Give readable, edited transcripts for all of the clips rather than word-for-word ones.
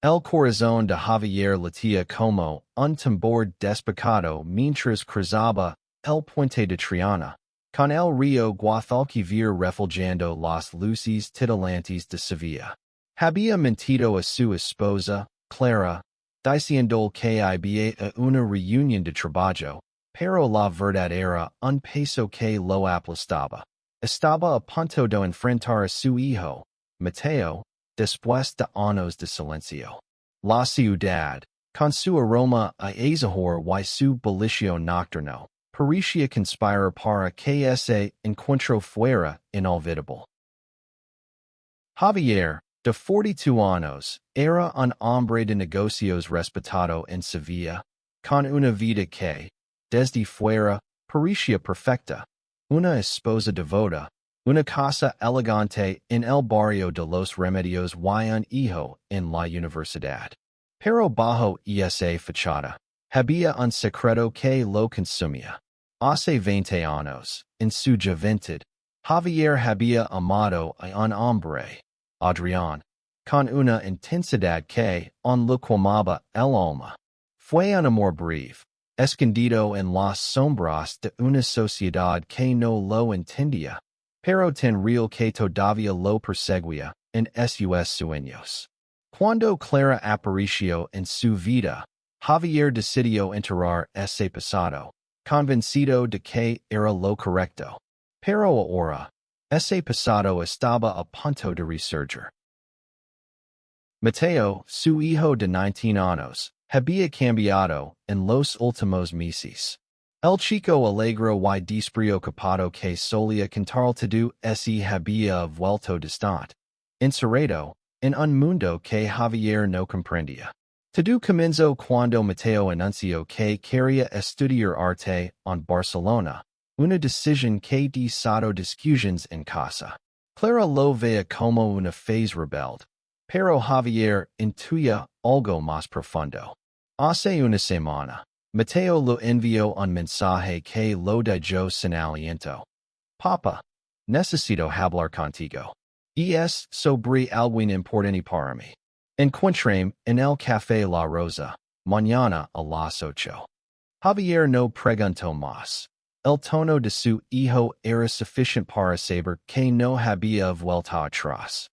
El corazón de Javier latia como un tambor despacado mientras cruzaba el puente de Triana, con el río Guadalquivir reflejando las luces titilantes de Sevilla. Había mentido a su esposa, Clara, diciendo que había una reunión de trabajo, pero la verdad era un peso que lo aplastaba. Estaba a punto de enfrentar a su hijo, Mateo, después de años de silencio. La ciudad, con su aroma a azahar y su bullicio nocturno, parecía conspirar para que ese encuentro fuera inolvidable. Javier, de 42 años, era un hombre de negocios respetado en Sevilla, con una vida que, desde fuera, parecía perfecta, una esposa devota, una casa elegante en el barrio de los Remedios y un hijo en la universidad. Pero bajo esa fachada, había un secreto que lo consumía. Hace 20 años, en su juventud, Javier había amado a un hombre, Adrián, con una intensidad que lo quemaba el alma. Fue un amor breve, escondido en las sombras de una sociedad que no lo entendía, pero tan real que todavía lo perseguía en sus sueños. Cuando Clara apareció en su vida, Javier decidió enterrar ese pasado, convencido de que era lo correcto. Pero ahora, ese pasado estaba a punto de resurgir. Mateo, su hijo de 19 años, había cambiado en los últimos meses. El chico alegre y despreocupado que solía cantar todo ese había vuelto distante, encerrado en un mundo que Javier no comprendía. Todo comenzó cuando Mateo anunció que quería estudiar arte en Barcelona, una decisión que desató discusiones en casa. Clara lo veía como una fase rebelde, pero Javier intuía algo más profundo. Hace una semana, Mateo lo envió un mensaje que lo dejó sin aliento. Papá, necesito hablar contigo. Y es sobre algo importante para mí. Encuéntrame en el Café La Rosa, mañana a las 8. Javier no preguntó más. El tono de su hijo era suficiente para saber que no había vuelta atrás.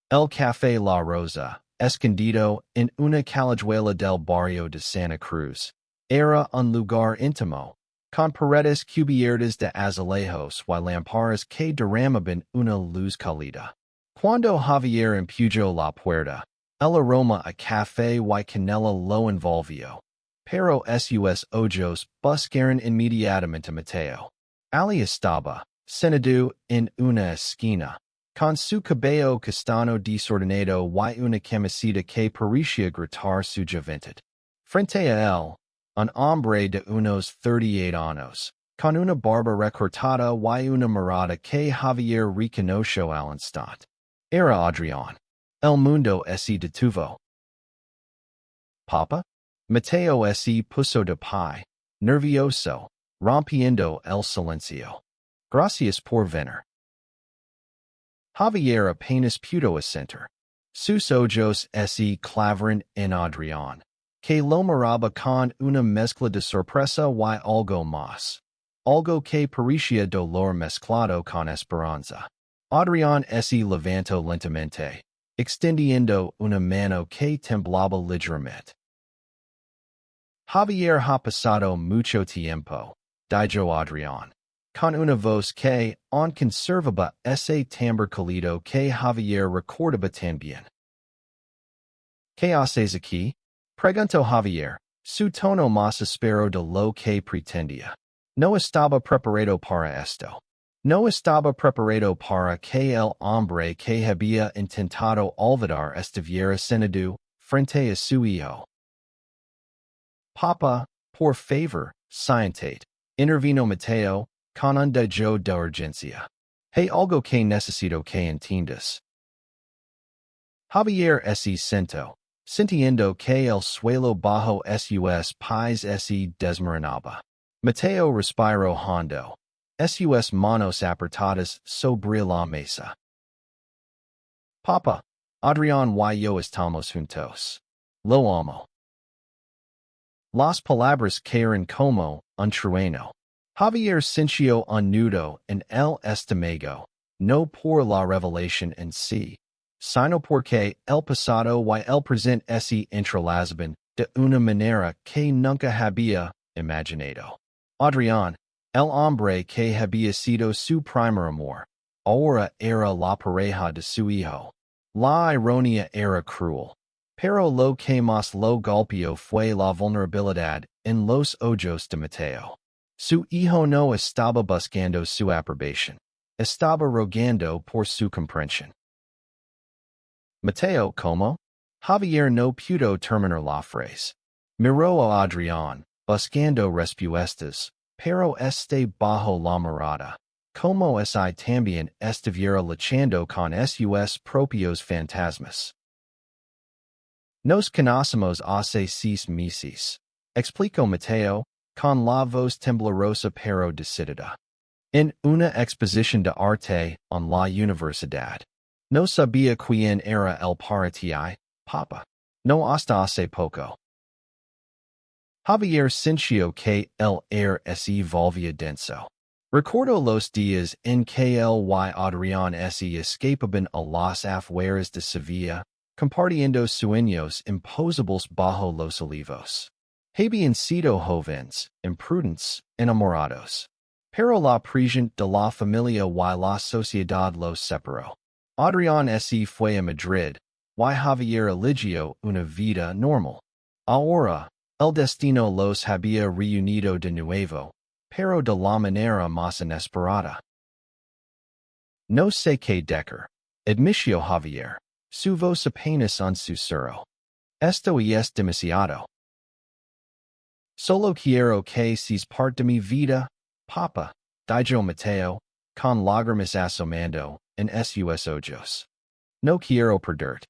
El Café La Rosa, escondido en una callejuela del barrio de Santa Cruz, era un lugar íntimo, con paredes cubiertas de azulejos y lámparas que derramaban una luz cálida. Cuando Javier empujó la puerta, el aroma a café y canela lo envolvió. Pero sus ojos buscaron inmediatamente a Mateo. Ali estaba, sentado en una esquina, con su cabello castaño desordenado y una camiseta que parecía gritar su juventud. Frente a él, un hombre de unos 38 años, con una barba recortada y una mirada que Javier reconoció al instante. Era Adrián. El mundo se detuvo. Papa? Mateo se puso de pie, nervioso, rompiendo el silencio. Gracias por venir. Javier apenas pudo asentir. Sus ojos se clavaron en Adrián, que lo miraba con una mezcla de sorpresa y algo más. Algo que parecía dolor mezclado con esperanza. Adrián se levantó lentamente, extendiendo una mano que temblaba ligeramente. Javier ha pasado mucho tiempo, dijo Adrián, con una voz que aún conservaba ese timbre cálido que Javier recordaba tan bien. ¿Qué haces aquí? Preguntó Javier, su tono más áspero de lo que pretendía. No estaba preparado para esto. No estaba preparado para que el hombre que había intentado olvidar estuviera sentado frente a su hijo. Papá, por favor, siéntate, intervino Mateo, con un dejo de urgencia. Hay algo que necesito que entiendas. Javier se sentó, sintiendo que el suelo bajo sus pies se desmoronaba. Mateo respiró hondo. Sus manos apretadas sobre la mesa. Papá, Adrián y yo estamos juntos. Lo amo. Las palabras caen como un trueno. Javier sintió un nudo en el estómago, no por la revelación en sí, sino porque el pasado y el presente se entrelazan de una manera que nunca había imaginado. Adrián, el hombre que había sido su primer amor, ahora era la pareja de su hijo. La ironía era cruel. Pero lo que más lo golpeó fue la vulnerabilidad en los ojos de Mateo. Su hijo no estaba buscando su aprobación. Estaba rogando por su comprensión. Mateo, ¿cómo? Javier no pudo terminar la frase. Miró a Adrián, buscando respuestas, pero este bajo la mirada. Como si también estuviera luchando con sus propios fantasmas. Nos conocemos hace 6 meses. Explicó Mateo, con la voz temblorosa pero decidida. En una exposición de arte en la universidad. No sabía quién era el para ti, papa. No hasta hace poco. Javier sintió que el aire se volvía denso. Recordó los días en que él y Adrián se escapaban a las afueras de Sevilla, compartiendo sueños imposibles bajo los olivos. Habían sido jóvenes, imprudentes, enamorados. Pero la presión de la familia y la sociedad los separó. Adrián se fue a Madrid, y Javier eligió una vida normal. Ahora, el destino los había reunido de nuevo, pero de la manera más inesperada. No sé qué decir, admitió Javier, su voz apenas un susurro. Esto es demasiado. Solo quiero que seas parte de mi vida, papa, dijo Mateo, con lágrimas asomando en sus ojos. No quiero perderte.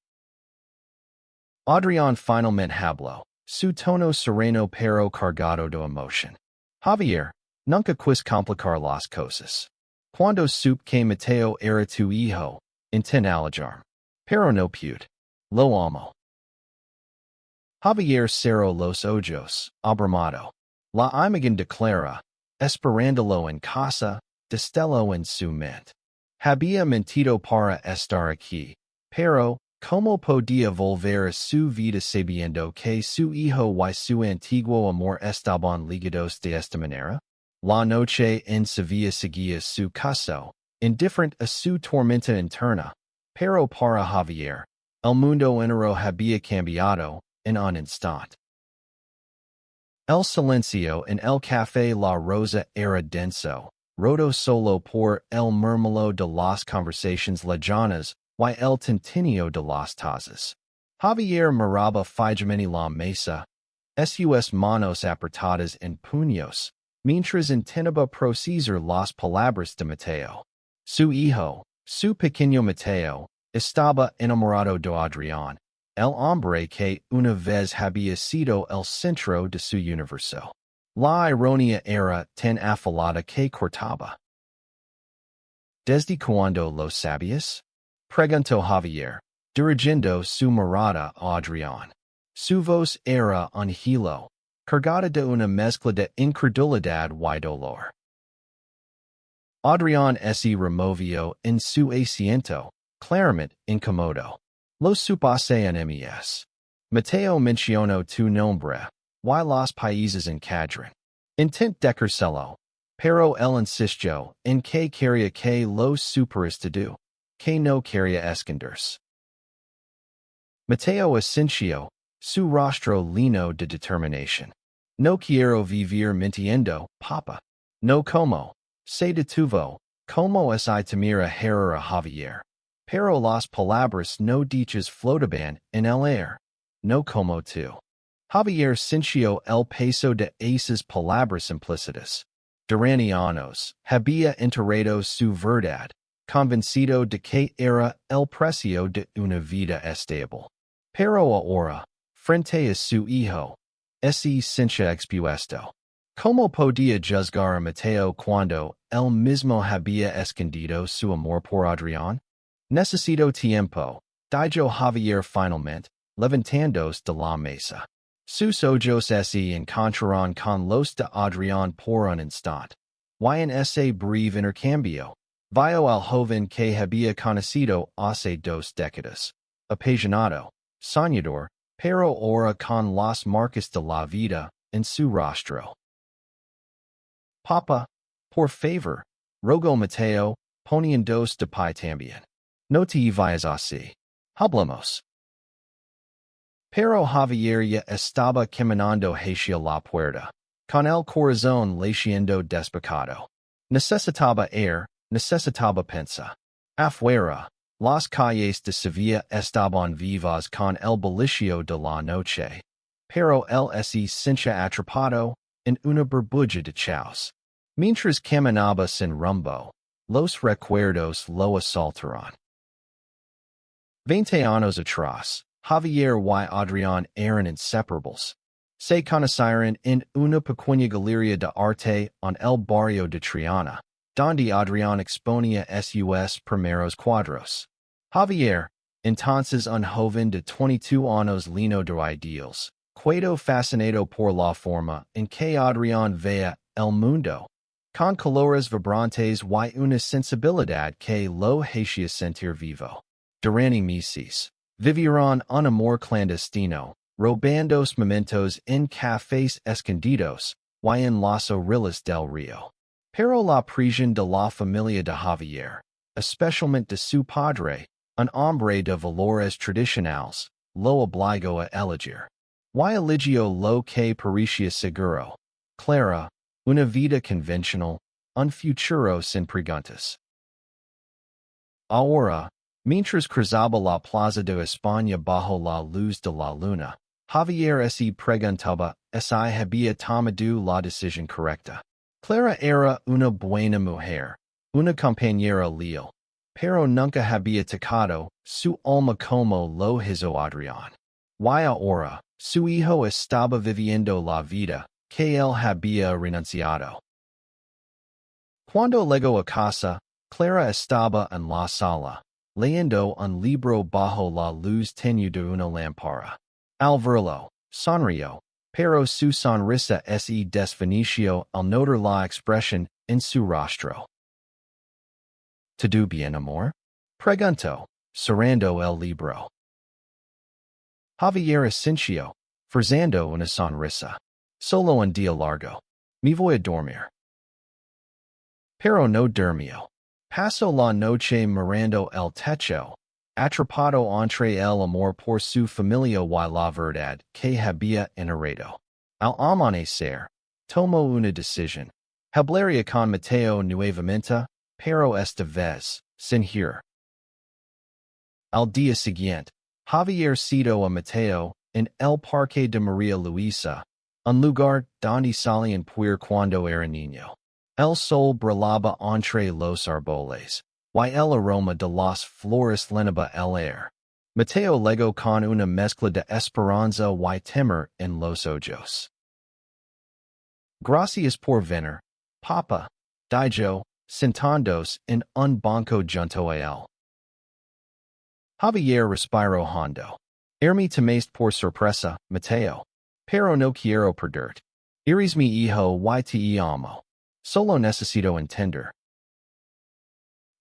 Adrián finalmente habló, su tono sereno pero cargado de emoción. Javier, nunca quis complicar las cosas. Cuando supe que Mateo era tu hijo, intenté alejarme. Pero no pude. Lo amo. Javier cerró los ojos, abrumado. La imagen declara, esperándolo en casa, destelló en su mente. Había mentido para estar aquí, pero, ¿cómo podía volver a su vida sabiendo que su hijo y su antiguo amor estaban ligados de esta manera? La noche en Sevilla seguía su caso, indiferente a su tormenta interna, pero para Javier, el mundo entero había cambiado en un instante. El silencio en el café La Rosa era denso, roto solo por el murmullo de las conversaciones lejanas y el tintineo de las tazas. Javier miraba fijamente la mesa, sus manos apretadas en puños, mientras intentaba procesar las palabras de Mateo. Su hijo, su pequeño Mateo, estaba enamorado de Adrián, el hombre que una vez había sido el centro de su universo. La ironía era tan afilada que cortaba. ¿Desde cuándo lo sabías? Preguntó Javier, dirigiendo su mirada a Adrián. Su voz era un hilo, cargada de una mezcla de incredulidad y dolor. Adrián se removió en su asiento, claramente incómodo. Lo supase en ms. Mateo mencionó tu nombre, y los países en cadran. Intent decírselo, pero él insistió en que quería que los superas todo, que no quería esconderse. Mateo asintió, su rostro lleno de determinación. No quiero vivir mintiendo, papa. No como. Se detuvo, como si temiera herir a Javier. Pero las palabras no dichas flotaban en el aire. No como tú. Javier sintió el peso de esas palabras implícitas. Durante años, había enterrado su verdad, convencido de que era el precio de una vida estable. Pero ahora, frente a su hijo, se sentía expuesto. ¿Cómo podía juzgar a Mateo cuando él mismo había escondido su amor por Adrián? Necesito tiempo, Dijo Javier finalmente, levantándose de la mesa. Sus ojos se encontraron con los de Adrián por un instante. Y en ese breve intercambio, vio al joven que había conocido hace 2 décadas. Apasionado, soñador, pero ahora con las marcas de la vida en su rostro. Papa, por favor, rogó Mateo, poniéndose de pie también. No te vayas así. Hablemos. Pero Javier ya estaba caminando hacia la puerta, con el corazón latiendo despacito. Necesitaba air, necesitaba pensar. Afuera, las calles de Sevilla estaban vivas con el bullicio de la noche. Pero él se sentía atrapado en una burbuja de chaos. Mientras caminaba sin rumbo, los recuerdos lo asaltaron. 20 años atrás, Javier y Adrián eran inseparables. Se conocieron en una pequeña galería de arte en el barrio de Triana, donde Adrián exponía sus primeros cuadros. Javier, entonces un joven de 22 años lleno de ideals, quedó fascinado por la forma en que Adrián veía el mundo, con colores vibrantes y una sensibilidad que lo hacía sentir vivo. Durante meses, vivieron un amor clandestino, robando momentos en cafés escondidos y en las orillas del río. Pero la prisión de la familia de Javier, especialmente de su padre, un hombre de valores tradicionales, lo obligó a elegir. Y eligió lo que parecía seguro, clara, una vida convencional, un futuro sin preguntas. Ahora, mientras cruzaba la plaza de España bajo la luz de la luna, Javier se preguntaba si había tomado la decisión correcta. Clara era una buena mujer, una compañera leal, pero nunca había tocado su alma como lo hizo Adrián. Y ahora, su hijo estaba viviendo la vida que él había renunciado. Cuando llegó a casa, Clara estaba en la sala, leyendo un libro bajo la luz tenue de una lámpara. Al verlo, sonrió, pero su sonrisa se desvaneció al notar la expresión en su rostro. ¿Todo bien, amor? Preguntó, cerrando el libro. Javier asintió, forzando una sonrisa. Solo un día largo. Me voy a dormir. Pero no durmió. Pasó la noche mirando el techo, atrapado entre el amor por su familia y la verdad que había enarrado. Al amanecer, tomó una decisión. Hablaría con Mateo nuevamente, pero esta vez, sin ir. Al día siguiente, Javier citó a Mateo en el Parque de María Luisa, un lugar donde solían puir cuando era niño. El sol brillaba entre los árboles, y el aroma de las flores llenaba el aire. Mateo llegó con una mezcla de esperanza y temor en los ojos. Gracias por venir, papa, dijo, sentándose en un banco junto a él. Javier respiró hondo. Me tomaste por sorpresa, Mateo. Pero no quiero perderte. Eres mi hijo y te amo. Solo necesito entender.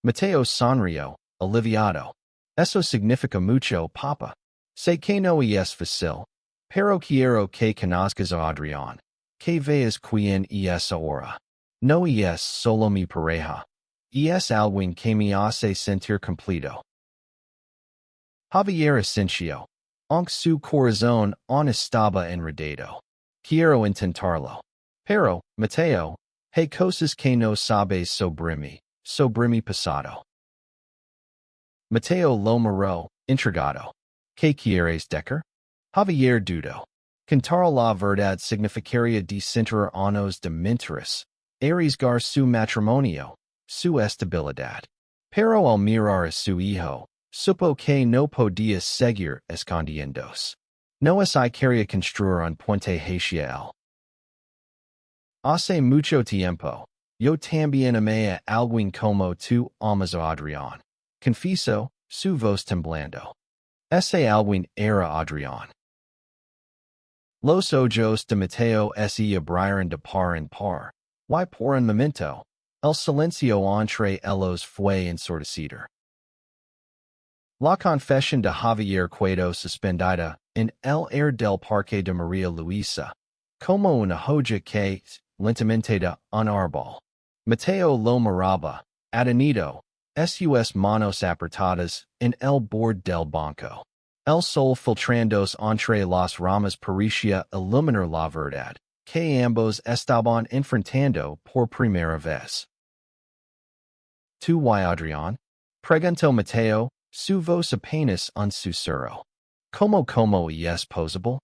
Mateo sonrió, aliviado. Eso significa mucho, papa. Sé que no es fácil, pero quiero que conozcas a Adrián. Que veas quién es ahora. No es solo mi pareja. Es alguien que me hace sentir completo. Javier asintió, aunque su corazón aún estaba enredado. Quiero intentarlo. Pero, Mateo, hay cosas que no sabes sobre mi pasado. Mateo lo miró, intrigado. ¿Qué quieres decir? Javier dudó. Contar la verdad significaría desenterrar años de mentiras, arriesgar su matrimonio, su estabilidad. Pero al mirar a su hijo, supo que no podía seguir escondiéndose. No se quería construir un puente hacia él. Hace mucho tiempo, yo también amé a alguien como tú amas a Adrián. Confieso, su voz temblando. Ese alguien era Adrián. Los ojos de Mateo se abrieron de par en par. Y por un momento, el silencio entre ellos fue ensordecido. La confesión de Javier quedó suspendida en el aire del parque de María Luisa, como una joya que, lentamente de un árbol. Mateo lo miraba, adenido, sus manos apretadas en el borde del banco. El sol filtrándose entre las ramas parecía iluminar la verdad, que ambos estaban enfrentando por primera vez. ¿Tú y Adrián? Preguntó Mateo, su voz apenas un susurro. ¿Cómo y es posible?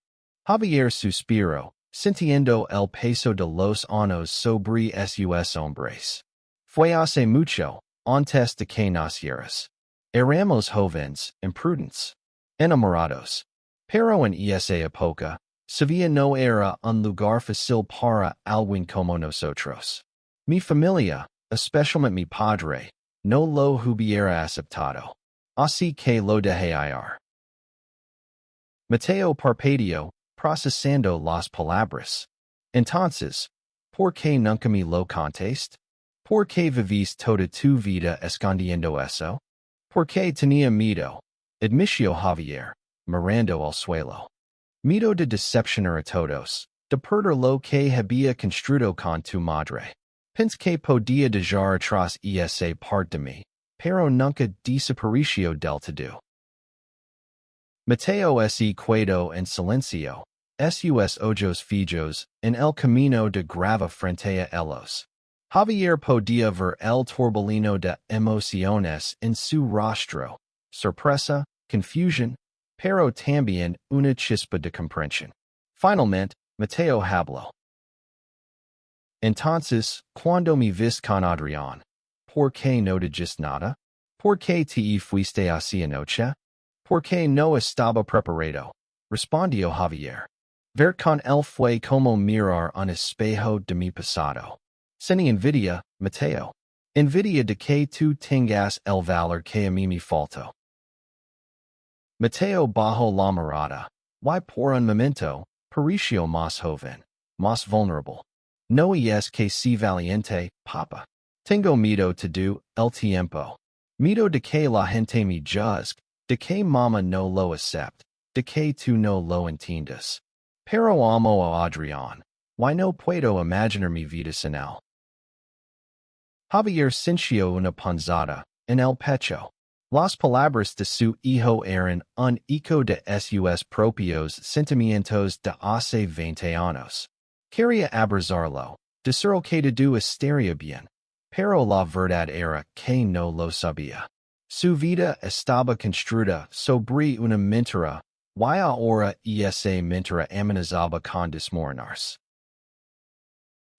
Javier suspiró, sintiendo el peso de los años sobre sus hombres. Fue hace mucho, antes de que nacieras. Éramos jóvenes, imprudentes, enamorados. Pero en esa época, Sevilla no era un lugar fácil para alguien como nosotros. Mi familia, especialmente mi padre, no lo hubiera aceptado. Así que lo dejé ir. Mateo parpadeó, procesando las palabras. Entonces, ¿por qué nunca me lo contaste? ¿Por qué vivís toda tu vida escondiendo eso? ¿Por qué tenía miedo? Admitió Javier, mirando al suelo. Miedo de decepcionar a todos, de perder lo que había construido con tu madre. Pensé que podía dejar atrás esa parte de mí, pero nunca desapareció del todo. Mateo se quedó en silencio, sus ojos fijos en el camino de grava frente a ellos. Javier podía ver el torbellino de emociones en su rostro, sorpresa, confusión, pero también una chispa de comprensión. Finalmente, Mateo habló. Entonces, cuando me vis con Adrián, ¿por qué no dijiste nada? ¿Por qué te fuiste hacia noche? ¿Por qué no estaba preparado? Respondió Javier. Ver con él fue como mirar un espejo de mi pasado. Sin envidia, Mateo. Envidia de que tú tengas el valor que a mí me faltó. Mateo bajó la mirada, y por un momento, pareció más joven, más vulnerable. No es que si valiente, papa. Tengo miedo todo el tiempo. Miedo de que la gente me juzgue, de que mamá no lo acepte, de que tú no lo entiendas. Pero amo a Adrián, y no puedo imaginar mi vida sin él. Javier sintió una punzada en el pecho. Las palabras de su hijo eran un eco de sus propios sentimientos de hace 20 años. Quería abrazarlo, decirle que todo estaría bien, pero la verdad era que no lo sabía. Su vida estaba construida sobre una mentira, y ahora esa mentira amenazaba con desmoronarse.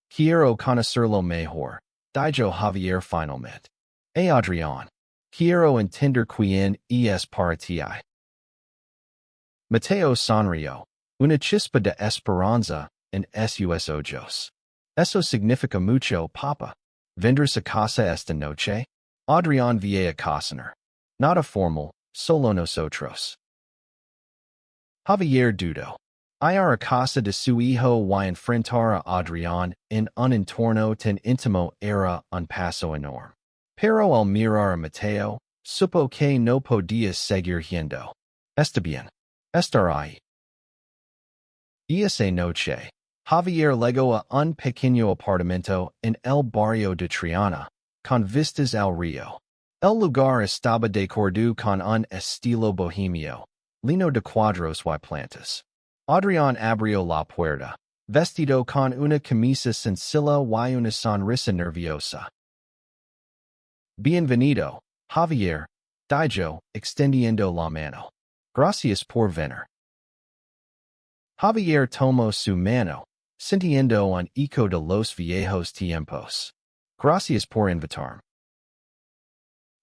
Quiero conocerlo mejor, dijo Javier finalmente. Adrián. Quiero entender quién es para ti. Mateo sonrió, una chispa de esperanza en sus ojos. Eso significa mucho, papa. ¿Vendrás a casa esta noche? Adrián viene a cocinar. Nada formal, solo nosotros. Javier dudó. Ir a casa de su hijo y enfrentar a Adrián en un entorno tan íntimo era un paso enorme. Pero al mirar a Mateo, supo que no podía seguir yendo. Está bien. Estará ahí. Esa noche, Javier llegó a un pequeño apartamento en el barrio de Triana, con vistas al río. El lugar estaba decorado con un estilo bohemio, lleno de cuadros y plantas. Adrián abrió la puerta, vestido con una camisa sencilla y una sonrisa nerviosa. Bienvenido, Javier, dijo, extendiendo la mano. Gracias por venir. Javier tomó su mano, sintiendo un eco de los viejos tiempos. Gracias por invitarme.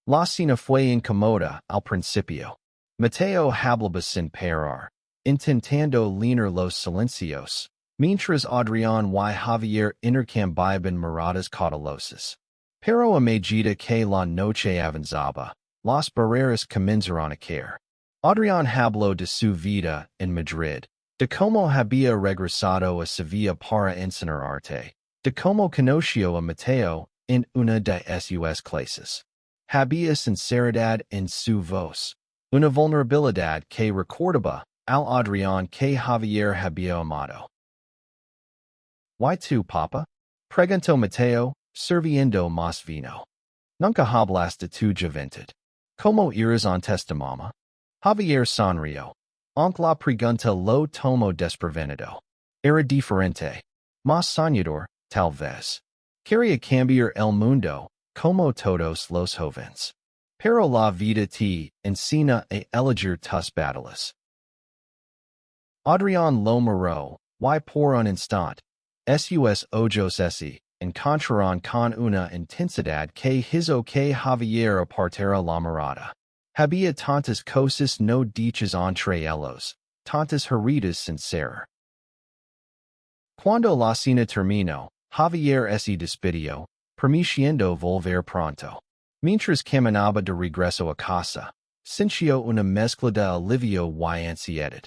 La cena fue incómoda al principio. Mateo hablaba sin parar, intentando llenar los silencios, mientras Adrián y Javier intercambiaban miradas cautelosas. Pero a medida que la noche avanzaba, las barreras comenzaron a caer. Adrián habló de su vida en Madrid, de cómo había regresado a Sevilla para enseñar arte, de cómo conoció a Mateo en una de sus clases. Había sinceridad en su voz, una vulnerabilidad que recordaba al Adrián que Javier había amado. ¿Y tú, papa? Preguntó Mateo, sirviendo más vino. Nunca hablaste tu juventud. ¿Cómo eras antes de mamá? Javier sonrió. Aunque la pregunta lo tomó desprevenido. Era diferente. Más soñador, tal vez. Quería cambiar el mundo, como todos los jóvenes. Pero la vida te enseña a elegir tus batallas. Adrián lo miró, y por un instante, sus ojos se encontraron con una intensidad que hizo que Javier apartara la mirada. Había tantas cosas no dichas entre ellos, tantas heridas sin ser. Cuando la cena terminó, Javier se despidió, prometiendo volver pronto. Mientras caminaba de regreso a casa, sintió una mezcla de alivio y ansiedad.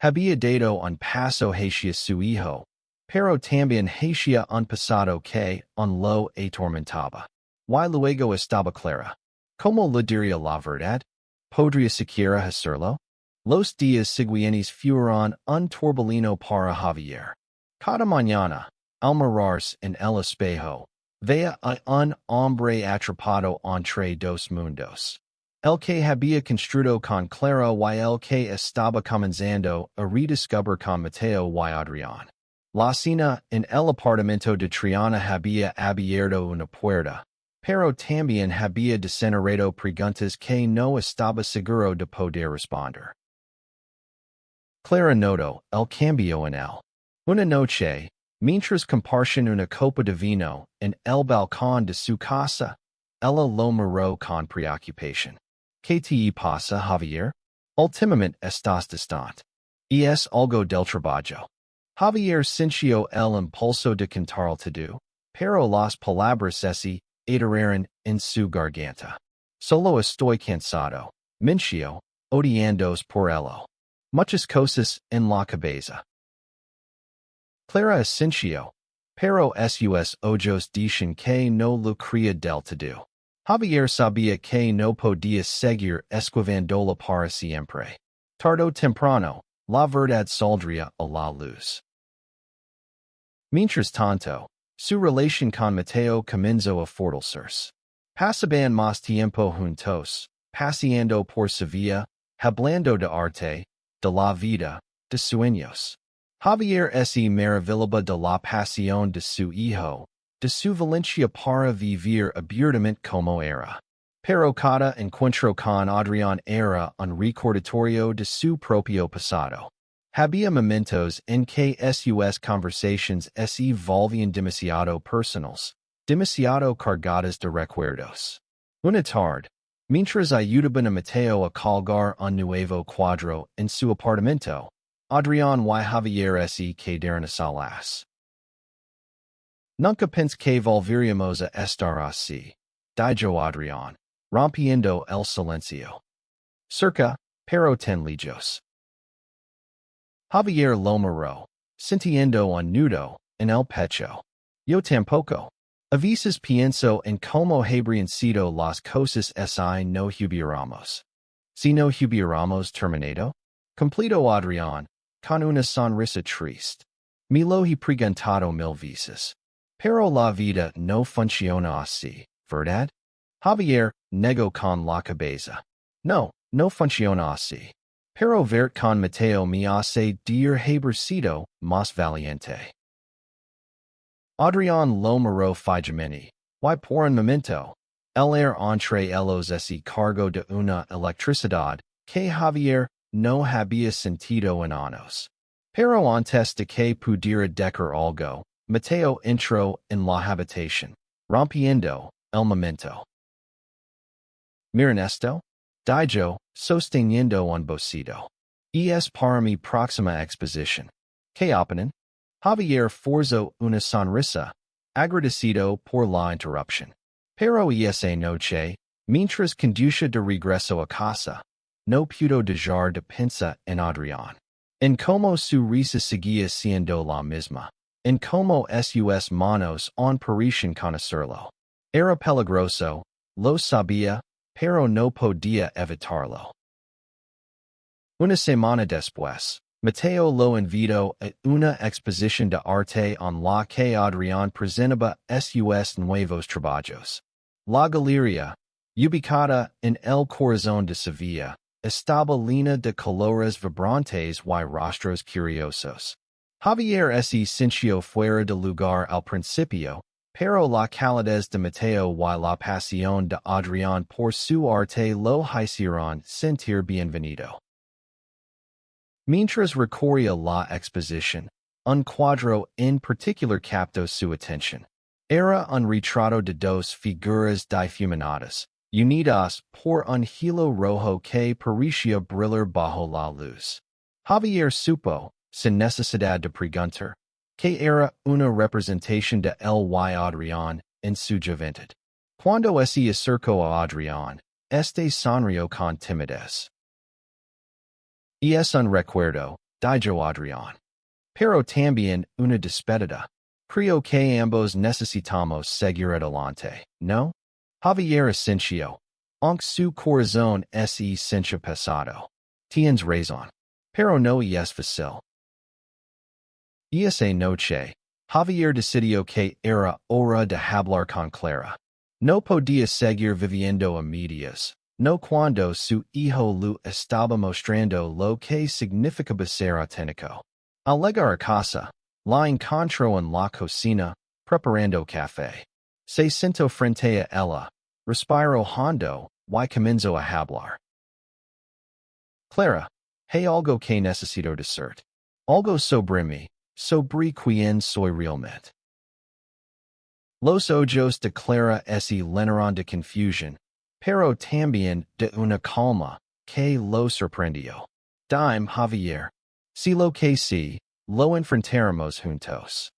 Había dado un paso hacia su hijo, pero también hacia un pasado que lo atormentaba. Y luego estaba clara. ¿Cómo le diría la verdad? ¿Podría siquiera hacerlo? Los días siguientes fueron un torbellino para Javier. Cada mañana, al mirarse en el espejo, veía a un hombre atrapado entre dos mundos. El que había construido con Clara y el que estaba comenzando a redescubrir con Mateo y Adrián. La cena en el apartamento de Triana había abierto una puerta, pero también había degenerado preguntas que no estaba seguro de poder responder. Clara notó el cambio en él. Una noche, mientras compartían una copa de vino en el balcón de su casa, ella lo miró con preocupación. ¿Qué te pasa, Javier? Últimamente estás distante. Y es algo del trabajo. Javier sintió el impulso de cantar todo, pero las palabras se atiraron en su garganta. Solo estoy cansado, mintió, odiándos por ello. Muchas cosas en la cabeza. Clara asintió, pero sus ojos dicen que no lo creía del todo. Javier sabía que no podía seguir esquivándola para siempre. Tarde o temprano, la verdad saldría a la luz. Mientras tanto, su relación con Mateo comenzó a fortalecerse. Pasaban más tiempo juntos, paseando por Sevilla, hablando de arte, de la vida, de sueños. Javier se maravillaba de la pasión de su hijo, de su valencia para vivir abiertamente como era. Pero cada encuentro con Adrián era un recordatorio de su propio pasado. Había momentos en que sus conversaciones se volvían demasiado personales, demasiado cargadas de recuerdos. Una tarde, mientras ayudaban a Mateo a colgar un nuevo cuadro en su apartamento, Adrián y Javier se quedaron a solas. Nunca pensé que volveríamos a estar así, dijo Adrián, rompiendo el silencio. Cerca, pero tan lejos. Javier lo miró, sintiendo un nudo en el pecho. Yo tampoco. A veces pienso en cómo habrían sido las cosas si no hubiéramos. Si no hubiéramos terminado, completó Adrián, con una sonrisa triste. Me lo he preguntado mil veces. Pero la vida no funciona así, ¿verdad? Javier negó con la cabeza. No, no funciona así. Pero ver con Mateo me hace dir haber sido más valiente. Adrián lo miró fijamente, y por un momento, el aire entre ellos se cargó de una electricidad que Javier no había sentido en años. Pero antes de que pudiera decir algo, Mateo entró en la habitación, rompiendo el momento. Miren esto, dijo, sosteniendo un bocito. Y es para mi próxima exposición. ¿Qué opinan? Javier forzó una sonrisa, agradecido por la interrupción. Pero esa noche, mientras conducía de regreso a casa, no puedo dejar de pensar en Adrián. En como su risa seguía siendo la misma. En como sus manos on parecían conocerlo. Era peligroso, lo sabía, pero no podía evitarlo. Una semana después, Mateo lo invitó a una exposición de arte en la que Adrián presentaba sus nuevos trabajos. La galería, ubicada en el corazón de Sevilla, estaba llena de colores vibrantes y rostros curiosos. Javier se sintió fuera de lugar al principio, pero la calidez de Mateo y la pasión de Adrián por su arte lo hicieron sentir bienvenido. Mientras recorría la exposición, un cuadro en particular captó su atención. Era un retrato de dos figuras difuminadas, unidas por un hilo rojo que parecía brillar bajo la luz. Javier supo, sin necesidad de preguntar, que era una representación de él y Adrián en su juventud. Cuando se acercó a Adrián, este sonrió con timidez. Y es un recuerdo, dijo Adrián. Pero también una despedida. Creo que ambos necesitamos seguir adelante, ¿no? Javier asintió. Aunque su corazón se sintió pesado. Tienes razón. Pero no es fácil. Y esa noche, Javier decidió que era hora de hablar con Clara. No podía seguir viviendo a medias. No cuando su hijo lo estaba mostrando lo que significaba ser auténtico. Al llegar a casa, la encontró en la cocina, preparando café. Se sentó frente a ella, respiró hondo, y comenzó a hablar. Clara, hay algo que necesito decirte. Algo sobre mí, sobre quién soy realmente. Los ojos de Clara se llenaron de confusión, pero también de una calma que lo sorprendió. Dime, Javier, si lo que sí, lo enfrentaremos juntos.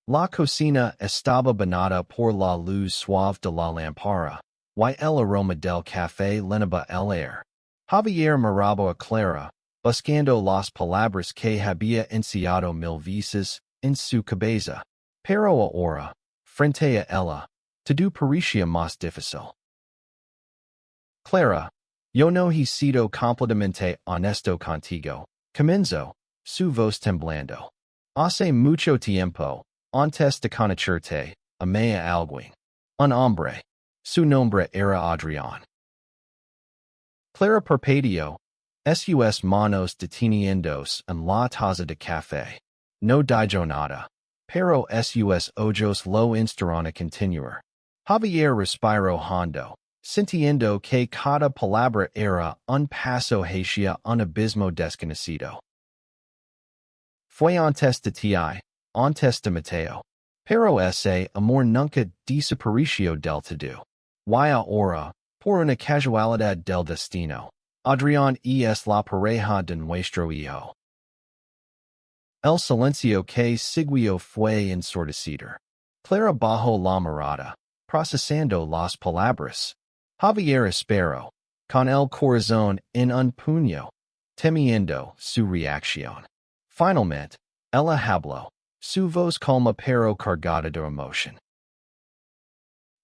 La cocina estaba bañada por la luz suave de la lámpara, y el aroma del café llenaba el aire. Javier miraba a Clara, buscando las palabras que había ensayado mil veces en su cabeza, pero ahora, frente a ella, todo parecía más difícil. Clara, yo no he sido completamente honesto contigo, comenzó, su voz temblando. Hace mucho tiempo, antes de conocerte, amé a alguien. Un hombre. Su nombre era Adrián. Clara parpadeó, sus manos deteniéndose en la taza de café. No dijo nada, pero sus ojos lo instaron a continuar. Javier respiró hondo, sintiendo que cada palabra era un paso hacia un abismo desconocido. Fue antes de ti, antes de Mateo, pero ese amor nunca desapareció del todo. Y ahora, por una casualidad del destino, Adrián es la pareja de nuestro hijo. El silencio que siguió fue ensordecido. Clara bajó la mirada, procesando las palabras. Javier esperó, con el corazón en un puño, temiendo su reacción. Finalmente, ella habló, su voz calma pero cargada de emoción.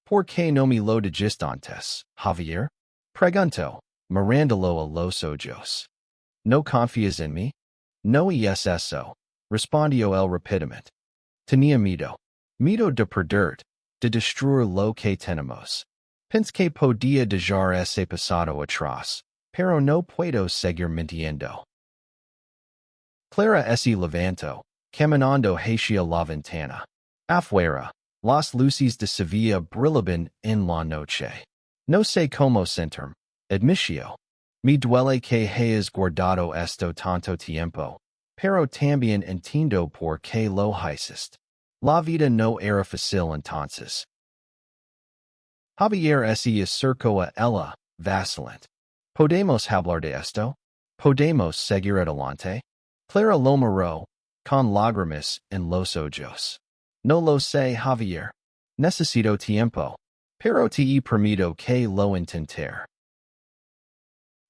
¿Por qué no me lo dijiste antes, Javier? Preguntó, mirándolo a los ojos. ¿No confías en mí? No es eso, respondió él rápidamente. Tenía miedo. Miedo de perderte, de destruir lo que tenemos. Pensé que podía dejar ese pasado atrás, pero no puedo seguir mintiendo. Clara se levantó, caminando hacia la ventana. Afuera, las luces de Sevilla brillaban en la noche. No sé cómo sentirme, admitió. Me duele que hayas guardado esto tanto tiempo, pero también entiendo por qué lo hiciste. La vida no era fácil entonces. Javier se acercó a ella, vacilante. ¿Podemos hablar de esto? ¿Podemos seguir adelante? Clara lo miró, con lágrimas en los ojos. No lo sé, Javier. Necesito tiempo, pero te he permitido que lo intentar.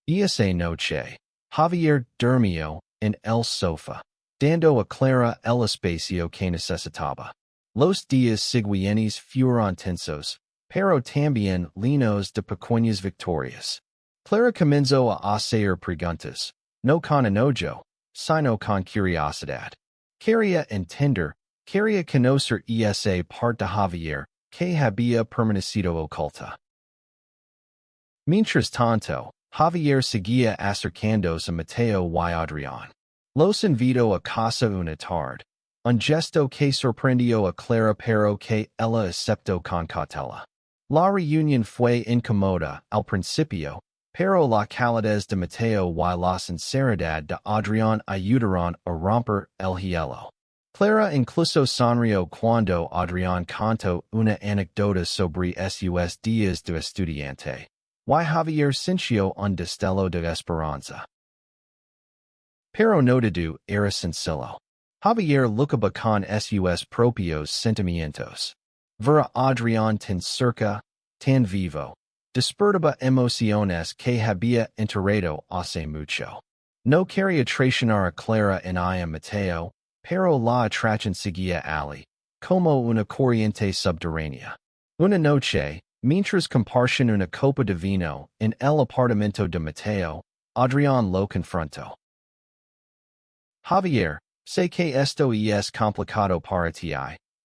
Esa noche, Javier durmió en el sofá, dando a Clara el espacio que necesitaba. Los días siguientes fueron tensos, pero también llenos de pequeñas victorias. Clara comenzó a hacer preguntas, no con enojo, sino con curiosidad. Quería entender, quería conocer esa parte de Javier que había permanecido oculta. Mientras tanto, Javier seguía acercándose a Mateo y Adrián. Los invitó a casa una tarde, un gesto que sorprendió a Clara pero que ella aceptó con cautela. La reunión fue incómoda al principio, pero la calidez de Mateo y la sinceridad de Adrián ayudaron a romper el hielo. Clara incluso sonrió cuando Adrián contó una anécdota sobre sus días de estudiante. Y Javier sintió un destello de esperanza. Pero no todo era sencillo. Javier lucaba con sus propios sentimientos. Ver a Adrián tan cerca, tan vivo, despertaba emociones que había enterrado hace mucho. No quería traicionar a Clara ni a Mateo, pero la atracción seguía allí, como una corriente subterránea. Una noche, mientras compartían una copa de vino en el apartamento de Mateo, Adrián lo confrontó. Javier, sé que esto es complicado para ti,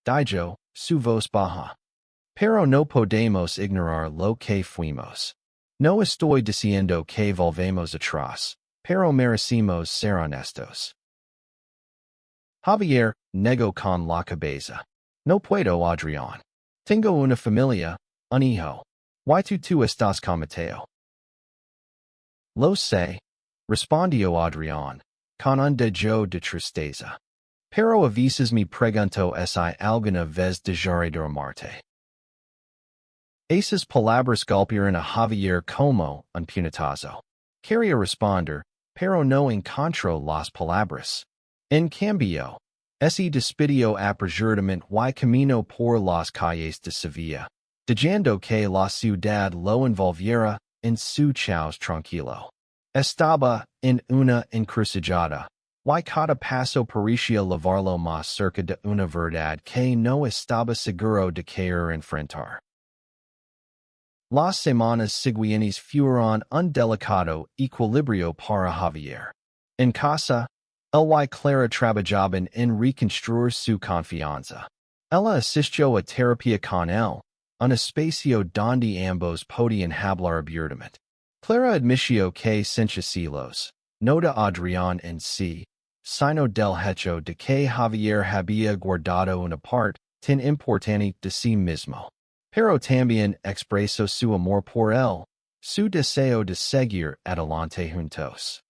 dijo, su voz baja. Pero no podemos ignorar lo que fuimos. No estoy diciendo que volvemos atrás, pero merecimos ser honestos. Javier negó con la cabeza. No puedo, Adrián. Tengo una familia, un hijo. ¿Y tú estás con Mateo? Lo sé, respondió Adrián, con un dejo de tristeza. Pero a veces me pregunto si alguna vez dejaré de amarte. Esas palabras golpearon a Javier como un puñetazo. Quería responder, pero no encontró las palabras. En cambio, ese despidió apresuradamente y camino por las calles de Sevilla, dejando que la ciudad lo envolviera en su caos tranquilo. Estaba en una encrucijada, y cada paso parecía llevarlo más cerca de una verdad que no estaba seguro de querer enfrentar. Las semanas siguientes fueron un delicado equilibrio para Javier. En casa, él y Clara trabajaban en reconstruir su confianza. Ella asistió a terapia con él, un espacio donde ambos podían hablar abiertamente. Clara admitió que sentía celos, no de Adrián en sí, sino del hecho de que Javier había guardado una parte tan importante de sí mismo. Pero también expresó su amor por él, su deseo de seguir adelante juntos.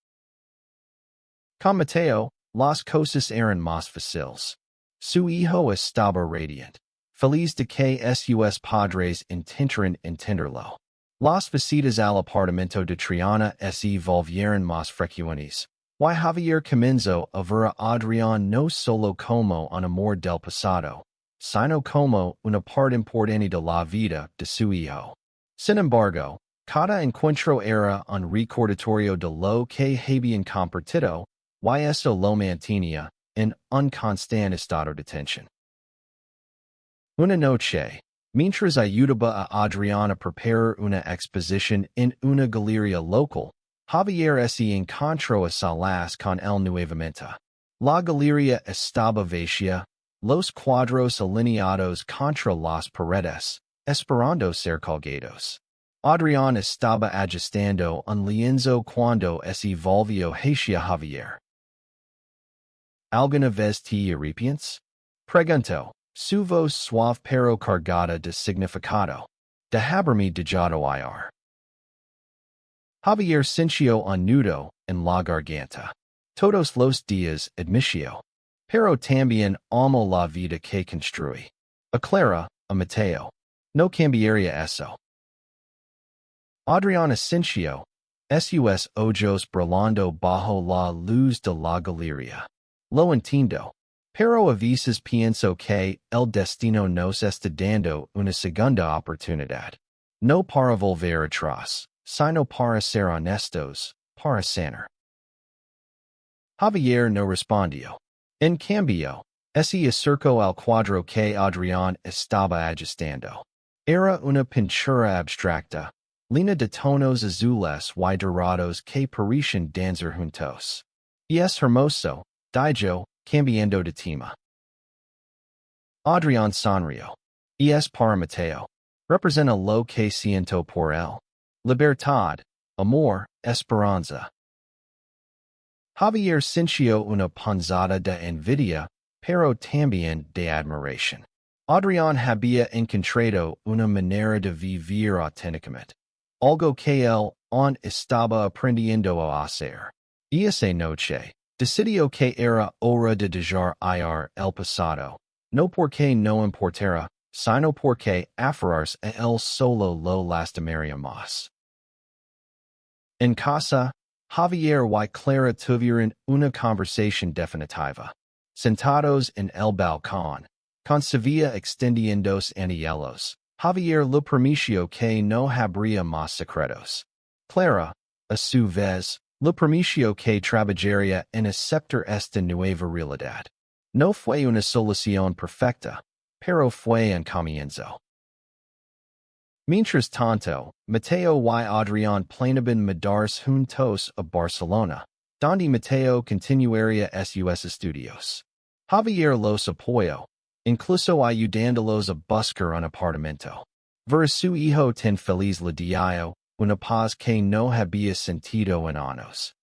Con Mateo, las cosas eran más fáciles. Su hijo estaba radiante, feliz de que sus padres intentaran entenderlo. Las visitas al apartamento de Triana se volvieron más frecuentes, y Javier comenzó a ver a Adrián no solo como un amor del pasado, sino como una parte importante de la vida de su hijo. Sin embargo, cada encuentro era un recordatorio de lo que habían compartido, y eso lo mantenía en un constante estado de tensión. Una noche, mientras ayudaba a Adrián a preparar una exposición en una galería local, Javier se encontró a solas con él nuevamente. La galería estaba vacía, los cuadros alineados contra las paredes, esperando ser colgados. Adrián estaba ajustando un lienzo cuando se volvió hacia Javier. ¿Alguna vez te arrepientes? Preguntó, su voz suave pero cargada de significado. De haberme dejado ir. Javier sintió un nudo en la garganta. Todos los días admitió. Pero también amo la vida que construí. A Clara, a Mateo. No cambiaría eso. Adrián sintió. Sus ojos brillando bajo la luz de la galería. Lo entiendo. Pero a veces pienso que el destino nos está dando una segunda oportunidad. No para volver atrás, sino para ser honestos, para sanar. Javier no respondió. En cambio, se acercó al cuadro que Adrián estaba ajustando. Era una pintura abstracta, llena de tonos azules y dorados que parecían danzar juntos. Y es hermoso, dijo, cambiando de tema. Adrián sonrió. Y es para Mateo. Representa lo que siento por él. Libertad, amor, esperanza. Javier sintió una punzada de envidia, pero también de admiración. Adrián había encontrado una manera de vivir auténticamente. Algo que él aún estaba aprendiendo a hacer. Y esa noche, decidió que era hora de dejar ir el pasado, no porque no importara, sino porque aferrarse a él solo lo lastimaría más. En casa, Javier y Clara tuvieron una conversación definitiva. Sentados en el balcón, con Sevilla extendiéndose anhelos, Javier le prometió que no habría más secretos. Clara, a su vez, le prometió que trabajaría en aceptar esta nueva realidad. No fue una solución perfecta, pero fue un comienzo. Mientras tanto, Mateo y Adrián planeaban mudarse juntos a Barcelona, donde Mateo continuaría sus estudios. Javier los apoyó, incluso ayudándolos a buscar un apartamento. Ver su hijo tan feliz le dio una paz que no había sentido en años.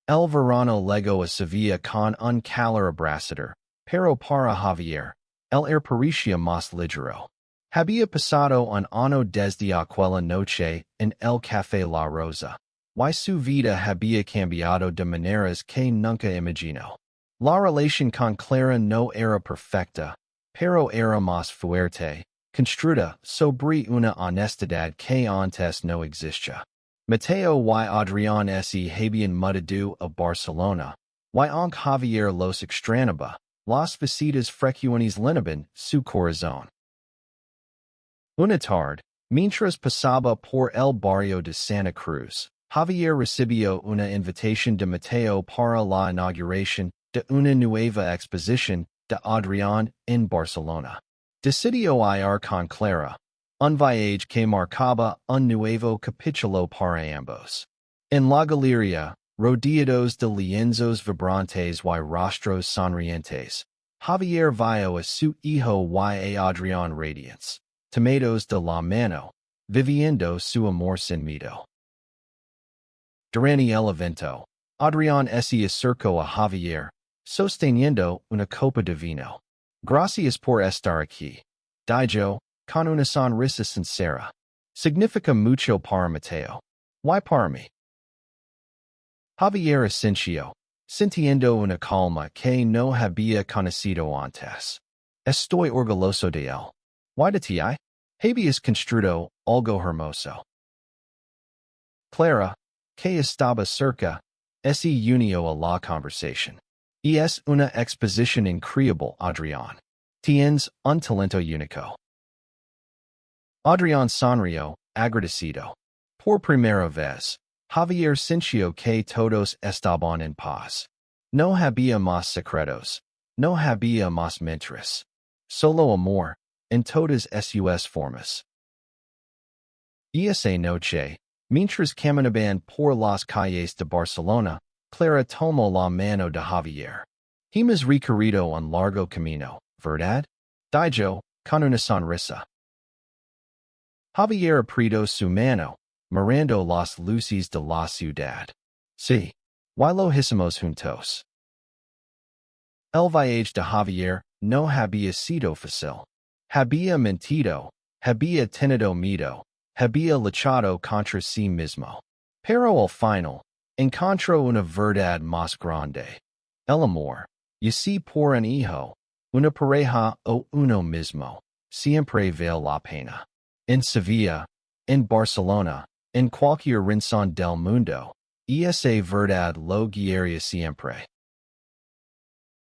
El verano llegó a Sevilla con un calor abrasador, pero para Javier, el parecía más ligero. Había pasado un año desde aquella noche en el Café La Rosa, y su vida había cambiado de maneras que nunca imaginó. La relación con Clara no era perfecta, pero era más fuerte, construida sobre una honestidad que antes no existía. Mateo y Adrián se habían mudado a Barcelona, y aunque Javier los extrañaba, las visitas frecuentes llenaban su corazón. Una tarde, mientras pasaba por el barrio de Santa Cruz, Javier recibió una invitación de Mateo para la inauguración de una nueva exposición de Adrián en Barcelona. Decidió ir con Clara, un viaje que marcaba un nuevo capítulo para ambos. En la galería, rodeados de lienzos vibrantes y rostros sonrientes, Javier vio a su hijo y a Adrián radiantes, tomados de la mano, viviendo su amor sin miedo. Durante el evento, Adrián se acercó a Javier, sosteniendo una copa de vino. Gracias por estar aquí, dijo, con una sonrisa sincera. Significa mucho para Mateo. ¿Y para mí? Javier asintió, sintiendo una calma que no había conocido antes. Estoy orgulloso de él. ¿Y de ti? Habías construido algo hermoso. Clara, que estaba cerca, se unió a la conversación. Y es una exposición increíble, Adrián. Tienes un talento único. Adrián sonrió, agradecido. Por primera vez, Javier sintió que todos estaban en paz. No había más secretos. No había más mentiras. Solo amor, en todas sus formas. Y esa noche, mientras caminaban por las calles de Barcelona, Clara tomó la mano de Javier. Hemos recorrido un largo camino, ¿verdad? Dijo, con una sonrisa. Javier apretó su mano, mirando las luces de la ciudad. Sí, y lo hicimos juntos. El viaje de Javier no había sido fácil. Había mentido, había tenido miedo, había luchado contra sí mismo. Pero al final, encontró una verdad más grande. El amor, y si por un hijo, una pareja o uno mismo, siempre vale la pena. En Sevilla, en Barcelona, en cualquier rincón del mundo, esa verdad lo guiaría siempre.